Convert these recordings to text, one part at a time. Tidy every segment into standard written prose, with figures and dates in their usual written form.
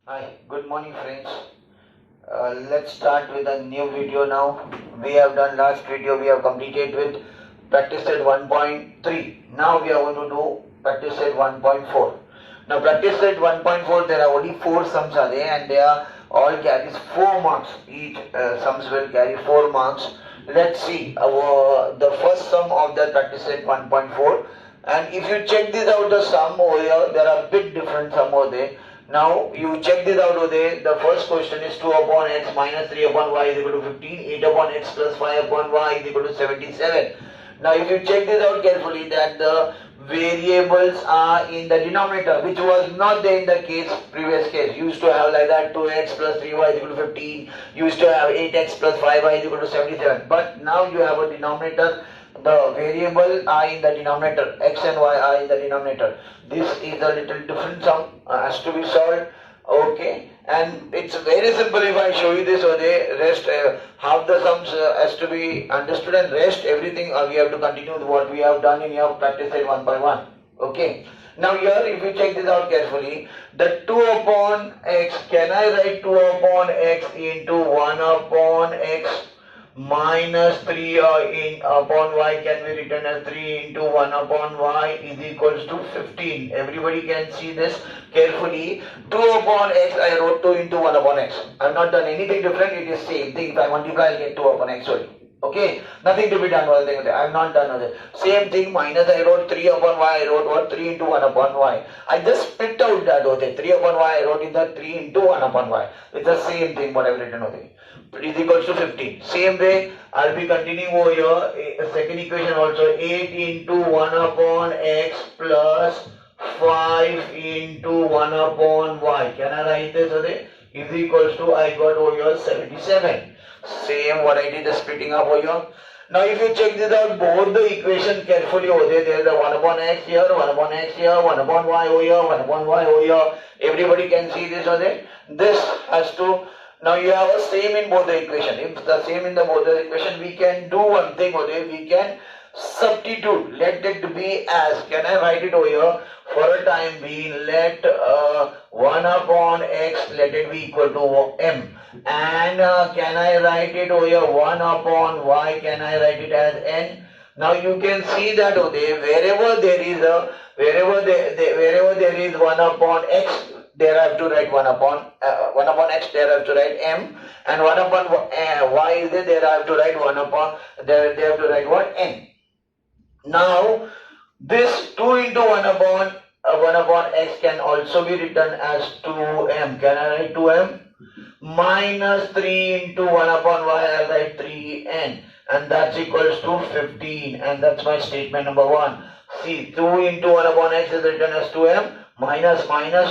Hi, good morning friends. Let's start with a new video now. We have done last video, we have completed with practice set 1.3. Now we are going to do practice set 1.4. Now practice set 1.4, there are only 4 sums are there and they are all carries 4 marks. Each sums will carry 4 marks. Let's see the first sum of the practice set 1.4. And if you check this out, the sum over here, there are bit different sum over there. Now you check this out over there. The first question is 2 upon x minus 3 upon y is equal to 15, 8 upon x plus 5 upon y is equal to 77. Now if you check this out carefully, that the variables are in the denominator, which was not there in the previous case. You used to have like that 2x plus 3y is equal to 15, you used to have 8x plus 5y is equal to 77. But now you have a denominator, the variable are in the denominator, x and y are in the denominator. This is a little different sum, has to be solved. Okay, and it's very simple. If I show you this or the rest, half the sums has to be understood, and rest everything we have to continue with what we have done in your practice set 1.1. Okay, now here if you check this out carefully, the 2 upon x, can I write 2 upon x into 1 upon x minus 3 upon y can be written as 3 into 1 upon y is equals to 15. Everybody can see this carefully. 2 upon x, I wrote 2 into 1 upon x. I have not done anything different, it is same thing. If I multiply, I will get 2 upon x only. Okay, nothing to be done. I have not done other. Same thing, minus I wrote 3 upon y, I wrote what? 3 into 1 upon y. I just split out that over there. 3 upon y, I wrote in the 3 into 1 upon y. It's the same thing what I have written over there. Is equals to 15. Same way, I'll be continuing over here. Second equation also, 8 into 1 upon x plus 5 into 1 upon y. Can I write this over there? Is equals to, I got over here 77. Same what I did the splitting up over here. Now if you check this out, both the equation carefully over there is a 1 upon x here, 1 upon x here, 1 upon y over here, 1 upon y over here. Everybody can see this over there. This has to, now you have a same in both the equation. If the same in the both the equation, we can do one thing over there. We can substitute. Let it be as, can I write it over here? For a time being, let 1 upon x, let it be equal to m. And can I write it over here? 1 upon y, can I write it as n? Now you can see that over there, wherever there is 1 upon x, there I have to write 1 upon x, there I have to write m, and 1 upon y is there I have to write 1 upon, there they have to write what? N. Now this 2 into 1 upon x can also be written as 2m. Can I write 2m? Minus 3 into 1 upon y, I write 3n, and that's equals to 15, and that's my statement number 1. See, 2 into 1 upon x is written as 2m, minus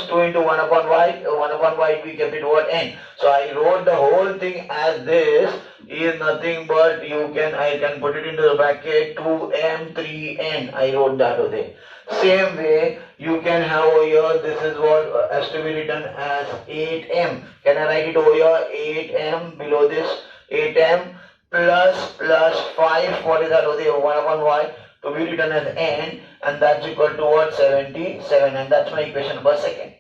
2 into 1 upon y we kept it over n. So I wrote the whole thing as this is nothing but I can put it into the bracket 2m 3n. I wrote that over there. Same way you can have over here, this is what has to be written as 8m. Can I write it over here? 8m below this, 8m plus 5, what is that over there? 1 upon y to be written as n, and that's equal to what? 77, and that's my equation number 2.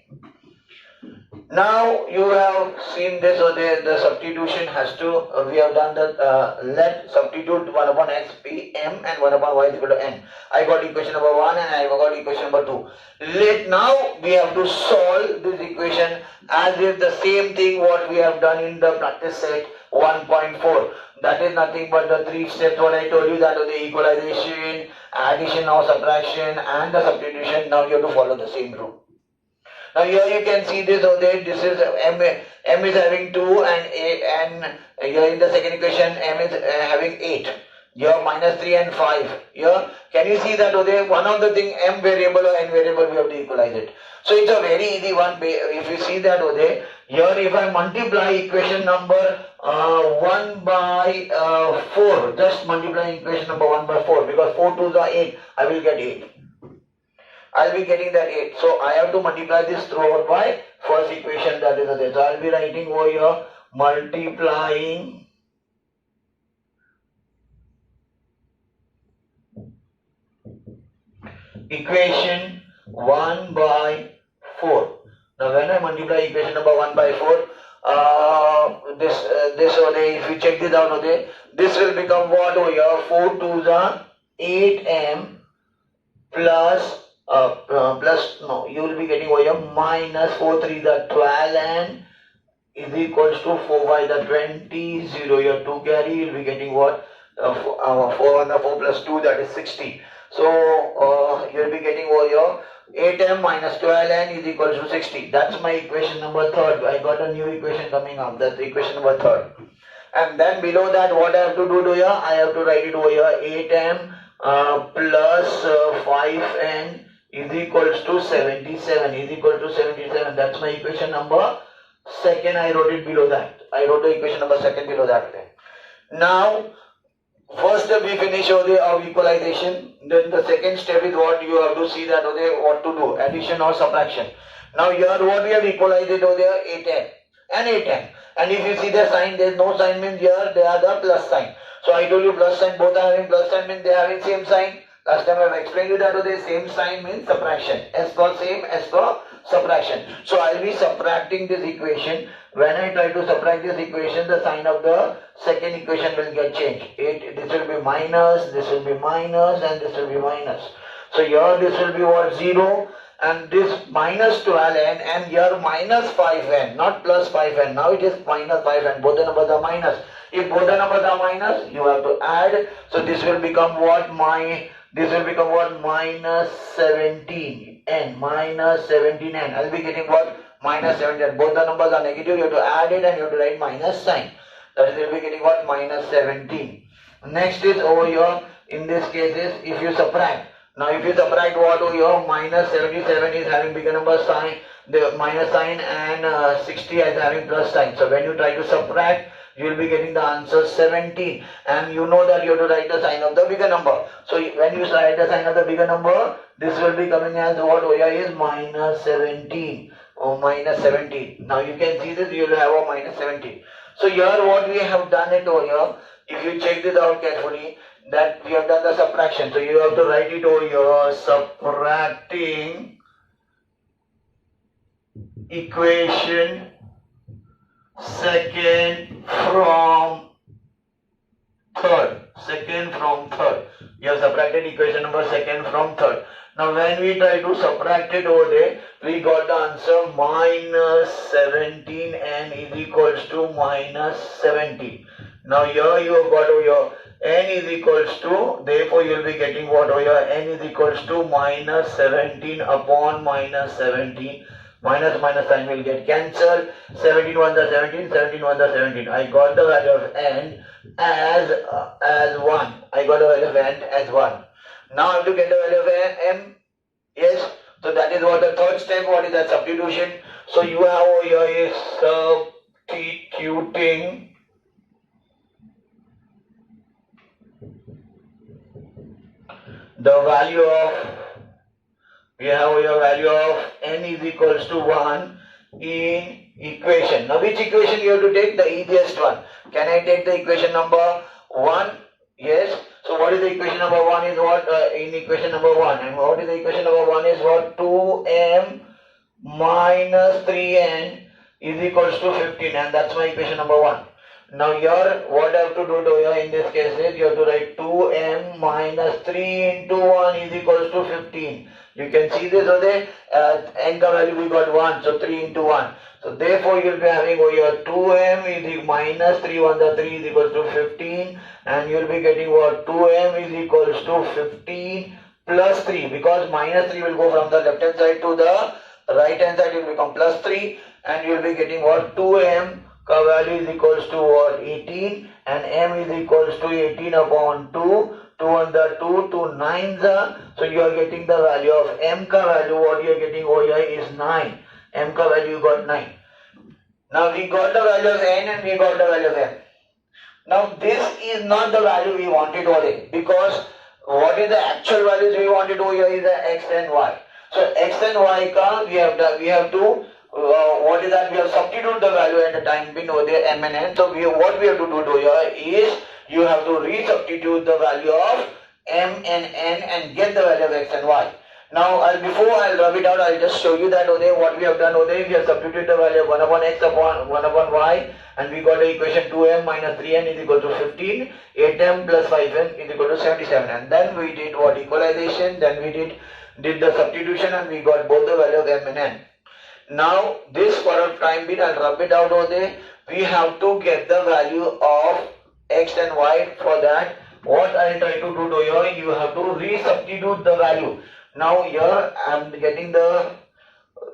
Now you have seen this over there, the substitution has to, we have done that, let substitute 1 upon x be m and 1 upon y is equal to n. I got equation number 1 and I got equation number 2. Now we have to solve this equation as if the same thing what we have done in the practice set 1.4. That is nothing but the 3 steps what I told you, that was the equalization, addition or subtraction, and the substitution. Now you have to follow the same rule. Now here you can see this over there, this is m is having 2 and 8, and here in the second equation m is having 8. Here minus 3 and 5. Here can you see that over there, one of the thing m variable or n variable we have to equalize it. So it's a very easy one. If you see that over there, here if I multiply equation number 1 by 4, just multiply equation number 1 by 4, because 4 2s are 8, I will get 8. I'll be getting that 8. So I have to multiply this throughout by first equation, that is there. So I'll be writing over here multiplying equation 1 by 4. Now when I multiply equation number 1 by 4, this over there, if you check this out over there, this will become what over here? 4 2s are 8m you will be getting over here minus 4 3 the 12 and is equals to 4 by the 20, 0 your 2 carry, you will be getting what? 4 on the 4 plus 2, that is 60. So you will be getting over here 8m minus 12n is equals to 60. That's my equation number 3rd. I got a new equation coming up. That's equation number 3rd. And then below that, what I have to do here? I have to write it over here 8m plus 5n is equals to 77. Is equal to 77. That's my equation number 2nd. I wrote it below that. I wrote the equation number 2nd below that. Now, first step we finish over there of equalization. Then the second step is what you have to see that over there what to do, addition or subtraction. Now here what we have equalized it over there 8n and 8n. And if you see the sign, there is no sign, means here they are the plus sign. So I told you plus sign, both are having plus sign, means they are having same sign. Last time I have explained you that over there same sign means subtraction. S for same, S for subtraction. So I will be subtracting this equation. When I try to subtract this equation, the sign of the second equation will get changed. This will be minus, this will be minus, and this will be minus. So here this will be what? 0. And this minus 12n and here minus 5n, not plus 5n. Now it is minus 5n. Both the numbers are minus. If both the numbers are minus, you have to add. So this will become what? Minus 17n. Minus 17n. I'll be getting what? Minus 17n. Both the numbers are negative. You have to add it and you have to write minus sign. That is, you'll be getting what? Minus 17. Next is over here. In this case is if you subtract. Now if you subtract what over here, minus 77 is having bigger number sign, the minus sign, and 60 is having plus sign. So when you try to subtract, you will be getting the answer 17. And you know that you have to write the sign of the bigger number. So when you write the sign of the bigger number, this will be coming as what over here is minus 17. Oh, minus 17. Now you can see this, you will have a minus 17. So here what we have done it over here, if you check this out carefully, that we have done the subtraction. So you have to write it over here, subtracting equation second from third. You have subtracted equation number 2nd from 3rd. Now when we try to subtract it over there, we got the answer minus 17 and is equals to minus 17. Now here you have got over here n is equals to, therefore you will be getting what over here, n is equals to minus 17 upon minus 17. Minus sign will get cancelled. 17 1 the 17, 17 1 the 17. I got the value of n as 1. I got the value of n as 1. Now I have to get the value of m. Yes. So that is what the 3rd step. What is that? Substitution. So you have over here is substituting the value of, we have here value of n is equals to 1 in equation. Now which equation you have to take? The easiest one. Can I take the equation number 1? Yes. So what is the equation number 1 is what? In equation number 1. And what is the equation number 1 is what? 2m minus 3n is equals to 15. And that's my equation number 1. Now here what I have to do here in this case is you have to write 2m minus 3 into 1 is equals to 15. You can see this over there, n ka value we got 1, so 3 into 1. So therefore you will be having over here 2m is minus 3 1 the 3 is equals to 15, and you will be getting what? 2m is equals to 15 plus 3, because minus 3 will go from the left hand side to the right hand side, it will become plus 3, and you will be getting what? 2m ka value is equals to what? 18, and m is equals to 18 upon 2. 2 on the 2, 2 9s are, so you are getting the value of m ka value, what you are getting over here is 9. M ka value you got 9. Now we got the value of n and we got the value of m. Now this is not the value we wanted over here, because what is the actual values we wanted over here is the x and y. So x and y ka we have to what is that? We have substituted the value at the time being over there m and n. So what we have to do here is you have to resubstitute the value of m and n and get the value of x and y. Now, before I'll rub it out, I'll just show you that what we have done we have substituted the value of 1 upon x upon 1 upon y, and we got the equation 2m minus 3n is equal to 15, 8m plus 5n is equal to 77, and then we did what equalization, then we did the substitution, and we got both the value of m and n. Now, this for a time being, I'll rub it out we have to get the value of x and y. For that, what I'll try to do here, you have to resubstitute the value. Now here I am getting the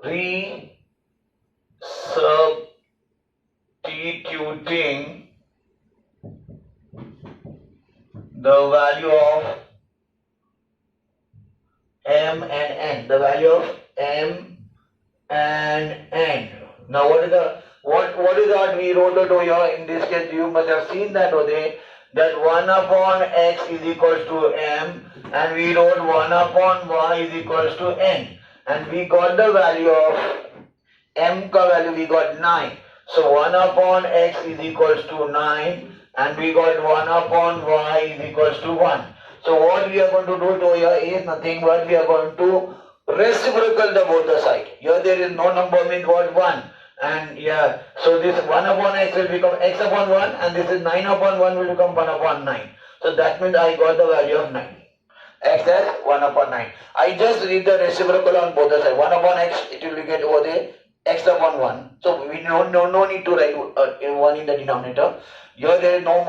resubstituting the value of m and n. The value of m and n. Now what is that we wrote over here? In this case, you must have seen that that 1 upon x is equals to m, and we wrote 1 upon y is equals to n, and we got the value of m ka value, we got 9. So 1 upon x is equals to 9, and we got 1 upon y is equals to 1. So what we are going to do here is nothing but we are going to reciprocal the both the side. Here there is no number, means what 1. And yeah, so this 1 upon x will become x upon 1, and this is 9 upon 1 will become 1 upon 9. So that means I got the value of 9. X as 1 upon 9. I just read the reciprocal on both the sides. 1 upon x, it will get over there x upon 1. So we no need to write 1 in the denominator. Here there is no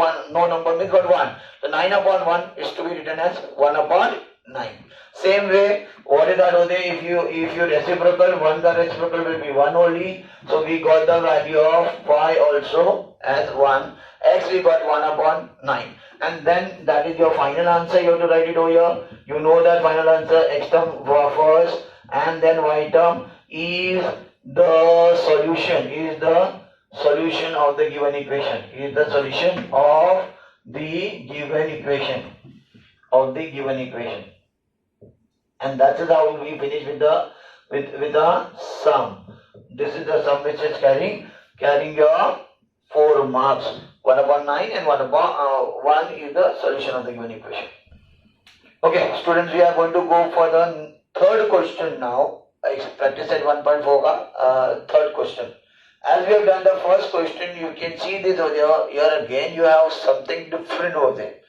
number, means what 1. So 9 upon 1 is to be written as 1 upon 9. Same way, what is that if you reciprocal, 1 the reciprocal will be 1 only. So we got the value of y also as 1. X we got 1 upon 9. And then that is your final answer. You have to write it over here. You know that final answer, x term first and then y term is the solution of the given equation. Is the solution of the given equation. And that is how we finish with the sum. This is the sum which is carrying your 4 marks. 1 upon 9 and 1 upon 1 is the solution of the given equation. Okay, students, we are going to go for the third question now. I practice at 1.4 third question. As we have done the first question, you can see this over there. Here again you have something different over there.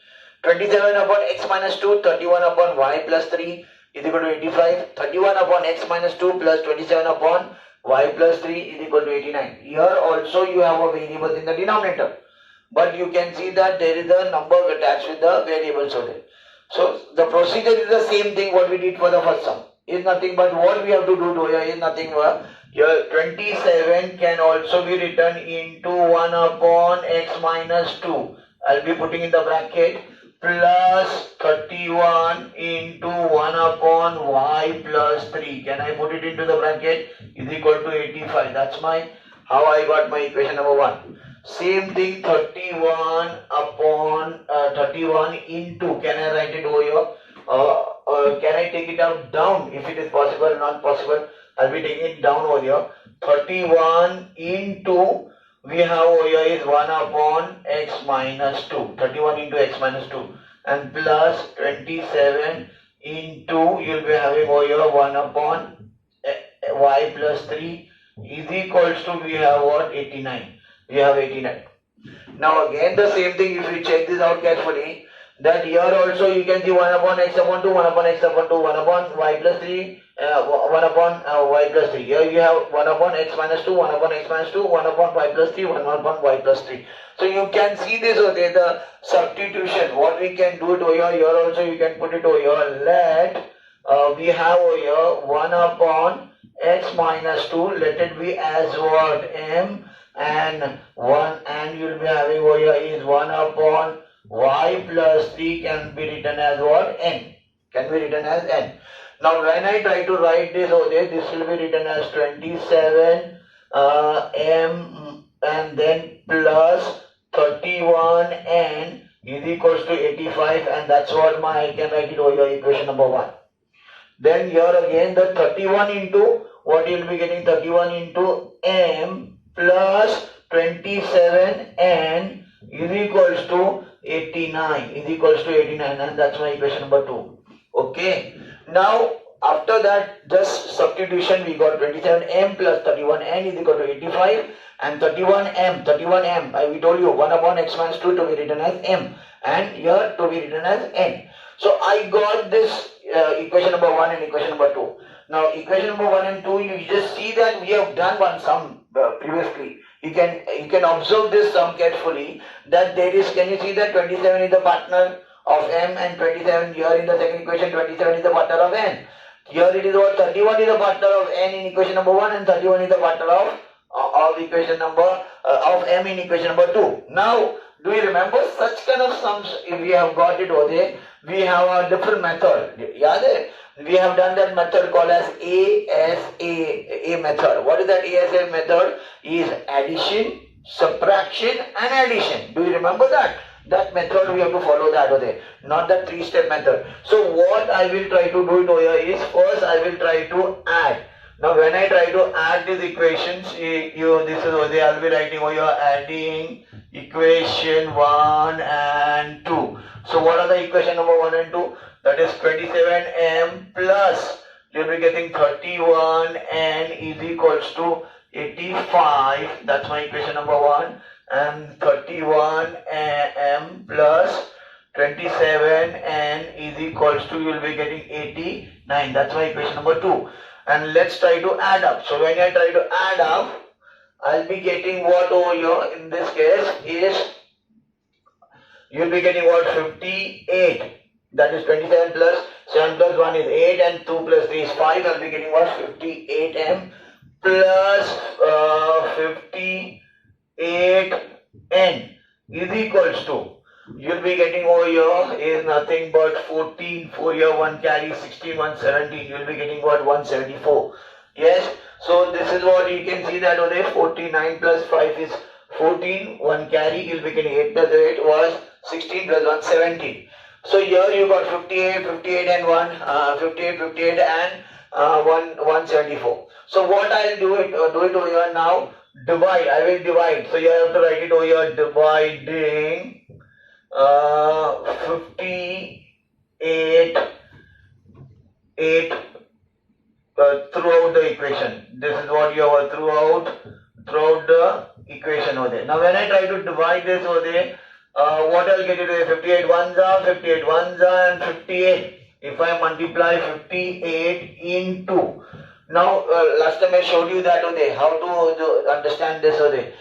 27 upon x minus 2, 31 upon y plus 3 is equal to 85. 31 upon x minus 2 plus 27 upon y plus 3 is equal to 89. Here also you have a variable in the denominator. But you can see that there is a number attached with the variables over there. So the procedure is the same thing what we did for the first sum. Is nothing but what we have to do here is nothing but here 27 can also be written into 1 upon x minus 2. I'll be putting in the bracket plus 31 into 1 upon y plus 3. Can I put it into the bracket? Is equal to 85. That's how I got my equation number 1. Same thing, 31 upon 31 into, can I write it over here? Can I take it down if it is possible? Not possible. I'll be taking it down over here. 31 into, we have over here is 1 upon x minus 2. 31 into x minus 2. And plus 27 into, you'll be having over here 1 upon y plus 3 is equals to, we have what? 89. We have 89. Now again the same thing, if you check this out carefully, that here also you can see 1 upon x upon 2, 1 upon x upon 2, 1 upon y plus 3, 1 upon y plus 3. Here you have 1 upon x minus 2, 1 upon x minus 2, 1 upon y plus 3, 1 upon y plus 3. So you can see this over there, the substitution. What we can do it over here also you can put it over here. Let we have over here 1 upon x minus 2, let it be as what? M, and 1, and you will be having over here is 1 upon y plus 3 can be written as what? N. Can be written as N. Now when I try to write this over there, this will be written as 27 M and then plus 31 N is equals to 85, and that's what I can write it over here, equation number 1. Then here again the 31 into, what you will be getting, 31 into M plus 27 N is equals to 89, and that's my equation number 2. Okay. Now after that, just substitution, we got 27m plus 31n is equal to 85, and 31m, we told you 1 upon x minus 2 to be written as m, and here to be written as n. So I got this equation number 1 and equation number 2. Now equation number 1 and 2, you just see that we have done one sum previously. You can observe this sum carefully, that there is, can you see that 27 is the partner of m, and 27 here in the second equation, 27 is the partner of n. Here it is what 31 is the partner of n in equation number 1, and 31 is the partner of equation number of m in equation number 2. Now, do you remember such kind of sums? If we have got it over there, we have a different method. Yeah, we have done that method called as ASA method. What is that ASA method? Is addition, subtraction, and addition. Do you remember that? That method we have to follow that over there, not that 3-step method. So what I will try to do it over here is, first I will try to add. Now when I try to add these equations, this is over there, I will be writing over here adding equation 1 and 2. So what are the equation number 1 and 2? That is 27m plus, you will be getting 31n is equals to 85. That's my equation number 1. And 31 m plus 27n is equals to, you will be getting 89. That's my equation number 2. And let's try to add up. So when I try to add up, I'll be getting what over here in this case is, you'll be getting what, 58. That is 27 plus 7 plus 1 is 8, and 2 plus 3 is 5. I'll be getting what, 58m plus 58n is equals to, you'll be getting over here is nothing but 14, 4 here 1 carry, 16, 1, 17, you'll be getting what, 174. Yes, so this is what you can see that over there, 49 plus 5 is 14, 1 carry, you'll be getting 8 plus 8 was 16 plus 1, 17. So here you got 58, 58 and 1, 58, 58 and 174. So what I'll do it over here now, divide, I will divide. So you have to write it over here, dividing 58 throughout the equation. This is what you have throughout the equation over there. Now when I try to divide this over there, what I'll get it is 58 ones are, 58 ones are, and 58. If I multiply 58 into, now last time I showed you that over there, how to understand this over there.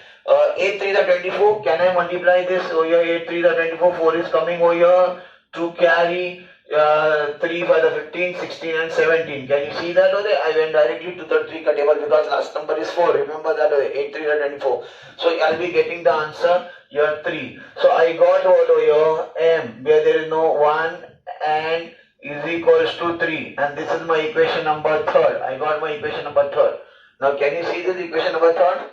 8 3 are 24, can I multiply this over here? 8 3 are 24, 4 is coming over here, 2 carry, 3 5 are 15, 16 and 17. Can you see that over there? I went directly to the 3 table because last number is 4, remember that over there, 8 3 are 24. So I'll be getting the answer here 3. So I got what over here, m, where there is no 1 and is equals to 3, and this is my equation number 3rd. I got my equation number 3rd. Now can you see this equation number 3rd?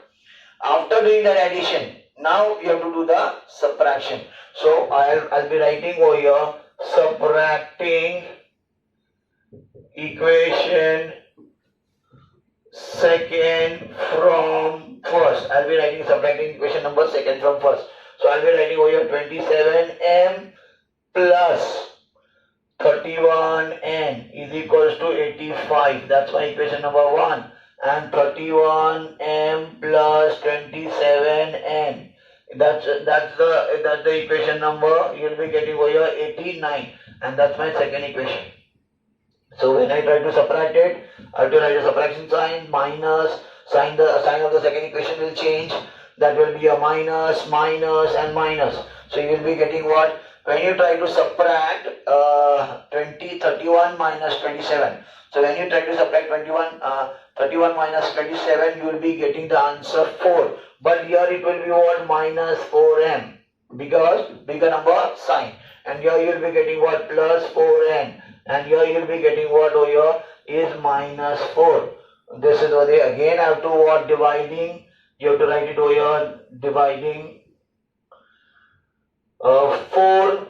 After doing that addition, now you have to do the subtraction. So I'll be writing over here, subtracting equation 2nd from 1st. I'll be writing subtracting equation number 2nd from 1st. So I'll be writing over here 27m plus 31n is equals to 85. That's my equation number 1. And 31m plus 27n. That's the equation number. You'll be getting over here 89, and that's my second equation. So when I try to subtract it, I have to write a subtraction sign, minus, sign of the second equation will change. That will be a minus, minus and minus. So you will be getting what? When you try to subtract 31 minus 27. So when you try to subtract 31 minus 27, you will be getting the answer 4. But here it will be what? Minus 4m, because bigger number sign. And here you will be getting what? Plus 4n. And here you will be getting what over here is minus 4. This is over there. Again I have to what? Dividing. You have to write it over here, dividing 4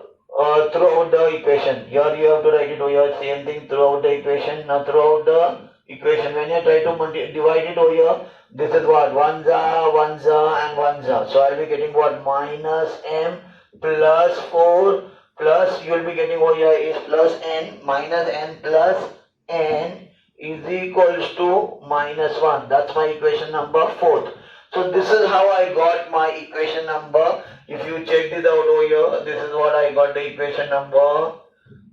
throughout the equation. Here you have to write it over here, same thing throughout the equation. Now throughout the equation, when you try to divide it over here, this is what? 1s are, 1s are and 1s are. So I will be getting what? Minus m plus 4 plus, you will be getting over here is plus n, minus n plus n is equals to minus 1. That's my equation number 4th. So this is how I got my equation number. If you check this out over here, this is what I got the equation number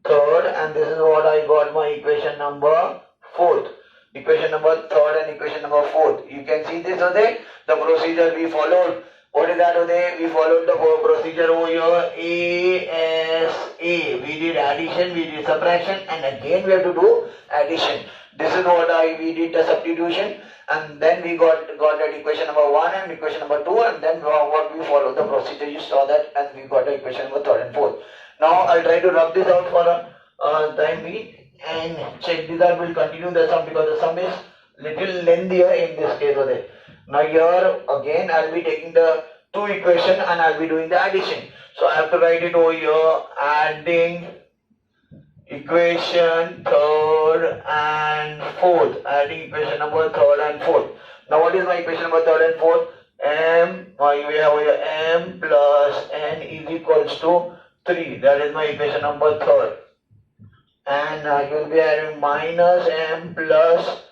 3rd, and this is what I got my equation number 4th. Equation number 3rd and equation number 4th. You can see this over there, the procedure we followed. What is that over there? We followed the procedure over here, ASA. We did addition, we did subtraction, and again we have to do addition. This is what we did the substitution, and then we got that equation number 1 and equation number 2, and then what we followed the procedure, you saw that, and we got the equation number 3rd and 4th. Now I'll try to rub this out for a time being and check this out. We'll continue the sum because the sum is little lengthier in this case over there. Now here again I'll be taking the two equation and I'll be doing the addition. So I have to write it over here, adding equation 3rd and 4th, adding equation number 3rd and 4th. Now what is my equation number 3rd and 4th? We have over here m plus n is equals to 3. That is my equation number 3rd. And you will be having minus m plus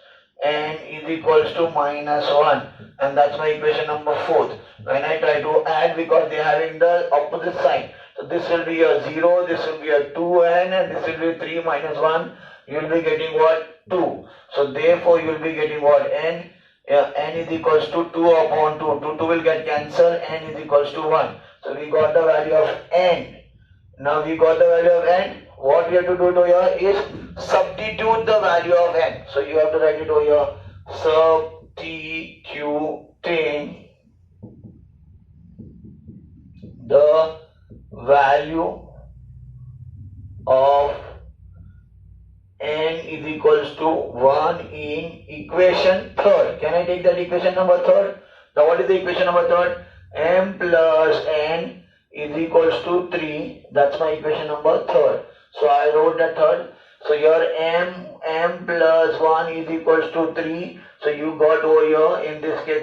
n is equals to minus 1, and that's my equation number 4th. When I try to add, because they are having the opposite sign, so this will be a 0, this will be a 2n, and this will be 3 minus 1. You will be getting what? 2. So therefore you will be getting what? N. N is equals to 2 upon 2. 2 will get cancelled. N is equals to 1. So we got the value of n. Now we got the value of n. What we have to do over here is substitute the value of n. So you have to write it over here. Substituting the value of n is equals to 1 in equation 3rd. Can I take that equation number 3rd? Now what is the equation number 3rd? M plus n is equals to 3. That's my equation number 3rd. So I wrote the 3rd. So your m plus 1 is equals to 3. So you got over here, in this case,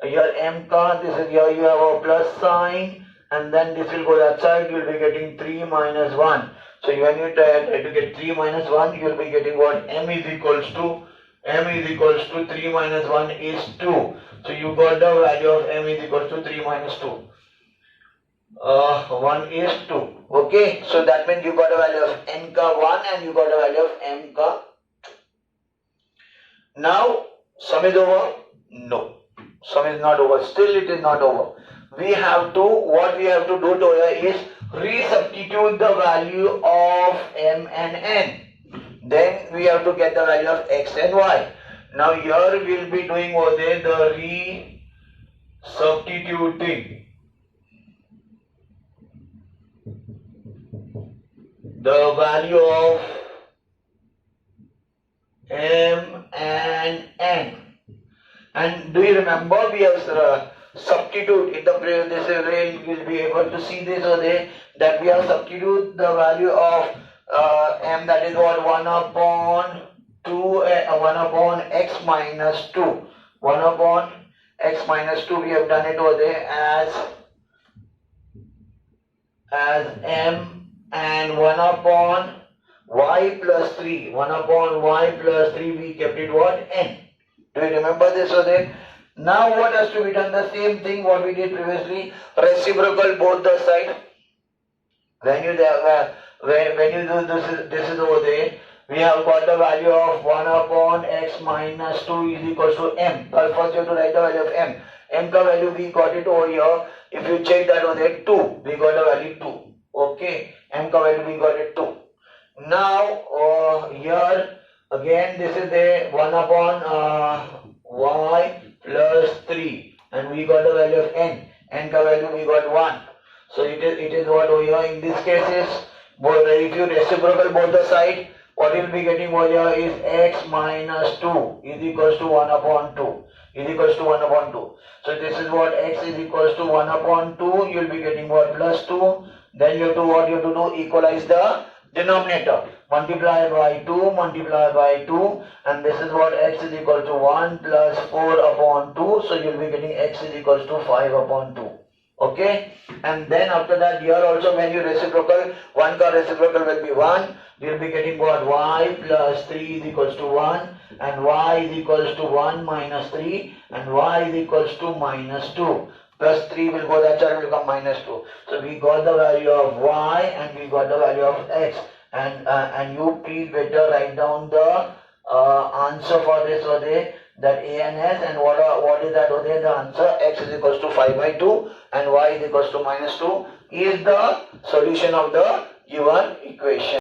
your m card, this is here, you have a plus sign, and then this will go that side, you will be getting 3 minus 1. So when you try to get 3 minus 1, you will be getting what? M is equals to 3 minus 1 is 2. So you got the value of m is equals to 3 minus 2. 1 is 2. Okay, so that means you got a value of n ka 1 and you got a value of m ka 2. Now, sum is over? No. Sum is not over. Still it is not over. What we have to do here is resubstitute the value of m and n. Then we have to get the value of x and y. Now here we will be doing over there the resubstituting the value of m and n. And do you remember we have substitute in the previous way, you will be able to see this over there, that we have substitute the value of m, that is what, 1 upon x minus 2. 1 upon x minus 2, we have done it over there as m, and 1 upon y plus 3. 1 upon y plus 3, we kept it what? N. Do you remember this over there? Now what has to be done? The same thing what we did previously. Reciprocal both the sides. When you do this is over there, we have got the value of 1 upon x minus 2 is equals to m. But first you have to write the value of m. M ka value we got it over here. If you check that over there, 2. We got the value 2. Okay. M ka value we got it 2. Now here again this is the 1 upon y plus 3, and we got the value of n. N ka value we got 1. So it is what over here in this case is, if you reciprocal both the side, what you will be getting over here is x minus 2 is equals to 1 upon 2. Is equals to 1 upon 2. So this is what x is equals to 1 upon 2. You will be getting what? Plus 2. Then you have to what you have to do? Equalize the denominator. Multiply by 2, multiply by 2, and this is what x is equal to 1 plus 4 upon 2. So you will be getting x is equals to 5 upon 2. Okay, and then after that here also when you reciprocal, 1 ka reciprocal will be 1, you will be getting what? Y plus 3 is equals to 1, and y is equals to 1 minus 3, and y is equals to minus 2. Plus 3 will go, that side will become minus 2. So we got the value of y and we got the value of x. And you please better write down the answer for this or that a and s, and what is that over there? The answer x is equals to 5 by 2 and y is equals to minus 2 is the solution of the given equation.